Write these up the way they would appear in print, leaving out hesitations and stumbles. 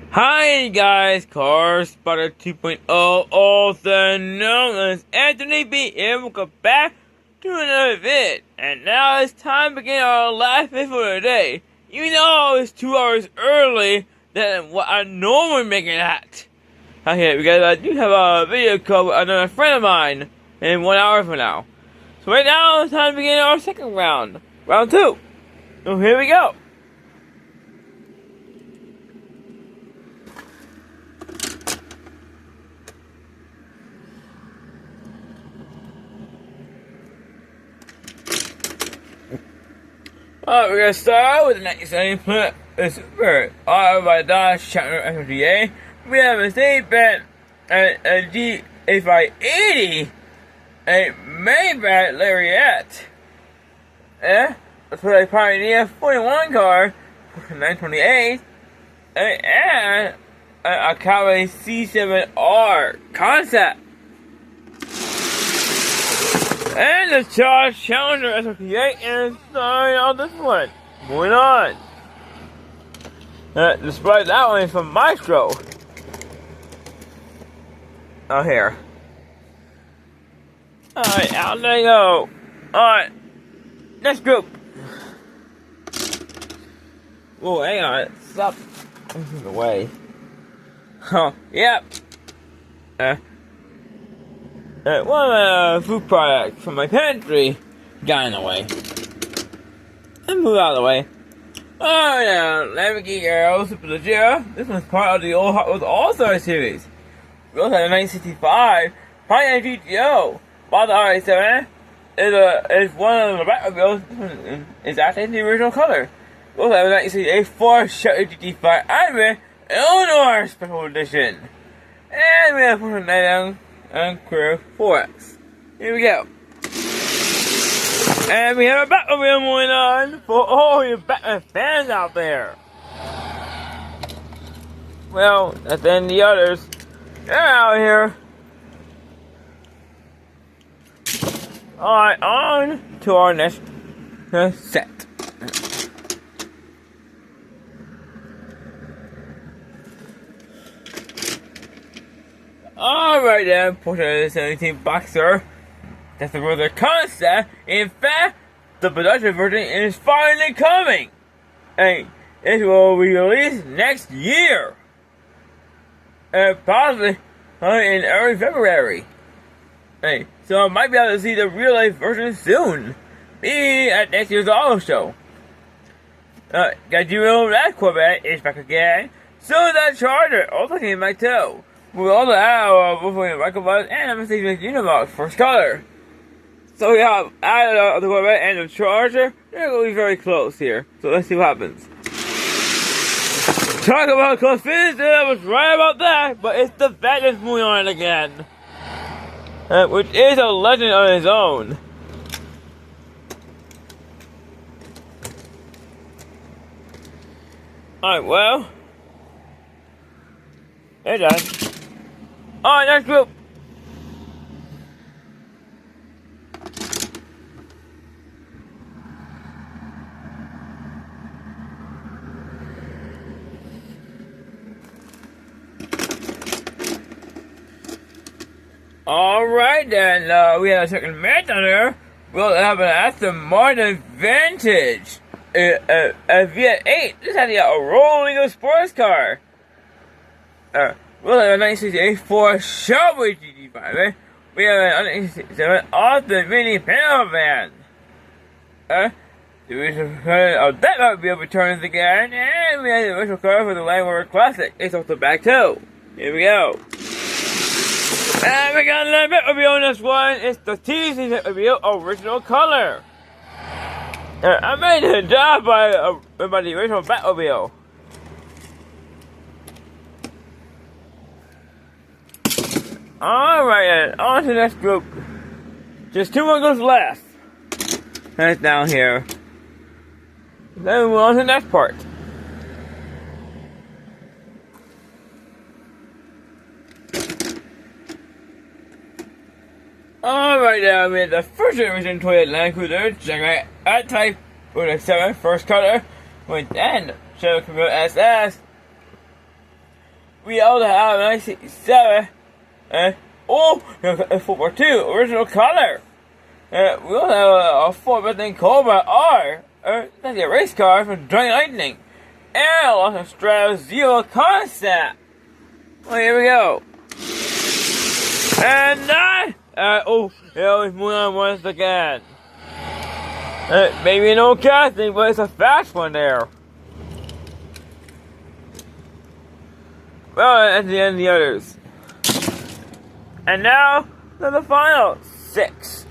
Hi guys, Car Spotter 2.0, also known as Anthony B, and welcome back to another vid. And now it's time to begin our last vid for the day. You know it's 2 hours early than what I normally make it at. Okay, because I do have a video call with another friend of mine in 1 hour from now. So right now it's time to begin our second round, round 2. So here we go. Alright, we're gonna start with the 1970 Plymouth Super. Alright, by Dodge Challenger SRTA. We have a state bet, a G8580, a Maybach Lariat, a Pioneer 41 car, 928, and a Cowboy C7R concept. And the Dodge Challenger SRT8 and starting on this one. Moving on. Despite that one is from Maestro. Oh, here. Alright, out they go. Alright. Next group. Whoa, hang on. Stop. This is the way. Oh, yep. One food product from my pantry got in the way. And move out of the way. Oh yeah, Lamborghini Arrow Super Leggera. This one's part of the old Hot Wheels All-Star series. We also have a 1965 Pontiac GTO. While the RA7 is one of the Batmobiles, this one is actually the original color. We also have a 1968 Ford Chevy GT5 Iron Illinois Special Edition. And we have 499 and Crew 4X. Here we go. And we have a Batmobile going on for all you Batman fans out there. Well, and then the others, they're out here. Alright, on to our next set. Alright then, Porsche 17 Boxer. That's the brother concept. In fact, the production version is finally coming. And it will be released next year. And possibly in early February. Hey, so I might be able to see the real life version soon. Maybe at next year's auto show. Got you know that Corvette is back again. So that Charger also came back too. We also have Wolverine Microbus and a Mercedes Unibox first color. So we have the Corvette and the Charger. They're going to be very close here. So let's see what happens. Talk about close finish, I was right about that, but it's the Vet that's moving on again. Which is a legend on its own. Alright, well. They're done. Alright, next group. Alright then, we have a second match on there. We'll have an Aston Martin Vantage. A V8. This has a rolling sports car. We'll have a 1968 Ford Chevy GT5. We have a 1967 Austin Mini panel van. The original car of that Batmobile returns again, and we have the original car for the Land Rover Classic. It's also back too. Here we go. And we got another Batmobile on this one. It's the TC Batmobile original color. I made a job by the original Batmobile. Alright then, on to the next group. Just 2 more groups left. That's down here. Then we're on to the next part. Alright now, we have the first generation Toyota Land Cruiser, Jaguar R-Type, with a 7 first color, with then Chevy Camaro SS, we also have a 1967 4x2 original color. We also have a Ford Mustang Cobra R. That's a race car from Johnny Lightning. And also Stratos Zero concept. Well, here we go. And that, we're moving on once again. Maybe an old casting, but it's a fast one there. Well, that's the end of the others. And now, to the final 6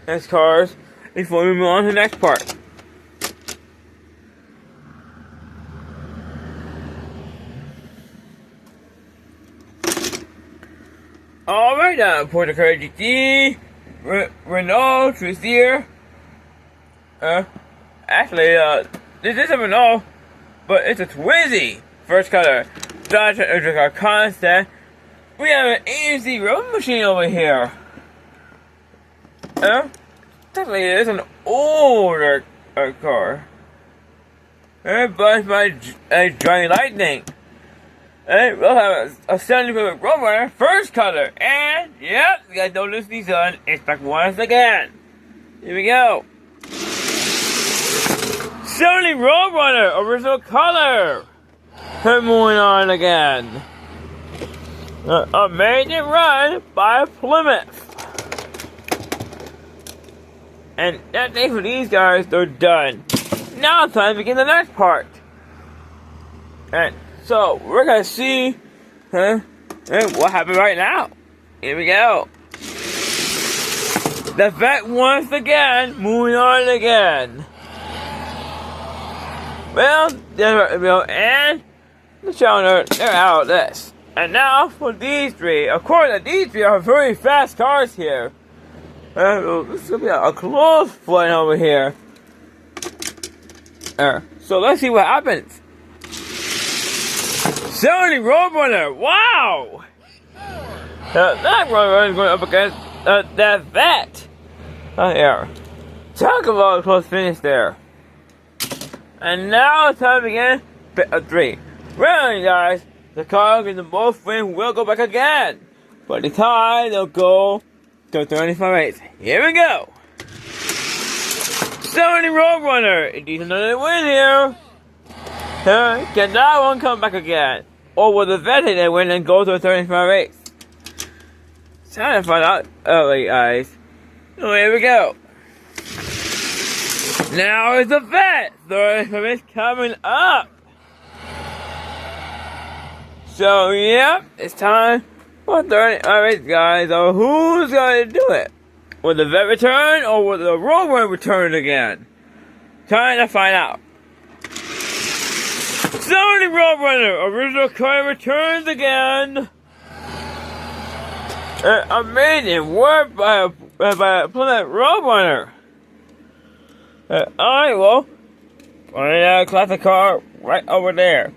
S cars before we move on to the next part. Alright now, Porsche Carrera GT, Renault Trucier. Actually, this is a Renault, but it's a Twizy. First color, Dodge Ultra Concept. We have an AMC road machine over here. Technically it is an older car. But it's by Johnny Lightning. We'll have a 70 Roadrunner, first color. And, yep, you guys don't lose these on. It's back once again. Here we go. 70 Roadrunner, original color. Moving on again. Amazing Run by Plymouth. And that's it for these guys. They're done. Now it's time to begin the next part. And so we're gonna see what happened right now. Here we go. The vet once again, moving on again. Well, and the channel, they're out of this. And now for these 3. Of course, these 3 are very fast cars here. This is gonna be a close one over here. So let's see what happens. 70 Roadrunner, wow! That Roadrunner is going up against that vet. Here. Talk about a close finish there. And now it's time to begin bit of 3. Well, guys, the cars in the both win will go back again. But the tie, they'll go to 35-8. Here we go. 70 Roadrunner. It needs another win here. Can that one come back again? Or will the vet hit that win and go to a 35-8? It's time to find out early, guys. So here we go. Now it's the vet. 35-8 coming up. So, yep, it's time for 35-8, guys. So who's going to do it? Will the vet return or will the Roadrunner return again? Time to find out. 70 Roadrunner, original car returns again. Amazing work by Plymouth Roadrunner. Alright, well, a classic car right over there.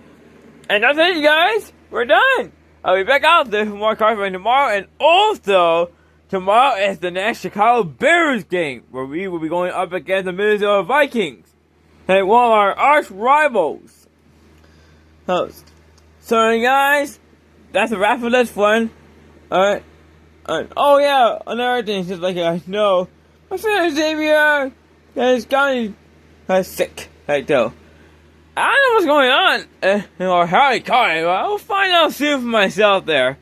And that's it, guys. We're done. I'll be back out there for more cars for tomorrow. And also, tomorrow is the next Chicago Bears game, where we will be going up against the Minnesota Vikings. And one of our arch rivals. So guys, that's a wrap for this one. Alright. Oh yeah, another thing, just like you guys know, my friend Xavier has gotten sick. Right though. I don't know what's going on or how he caught it, but I'll find out soon for myself there.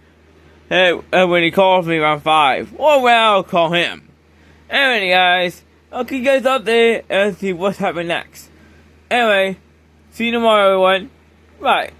When he calls me around 5. Or when I'll call him. Anyway, guys, I'll keep you guys updated and see what's happening next. Anyway, see you tomorrow, everyone. Bye.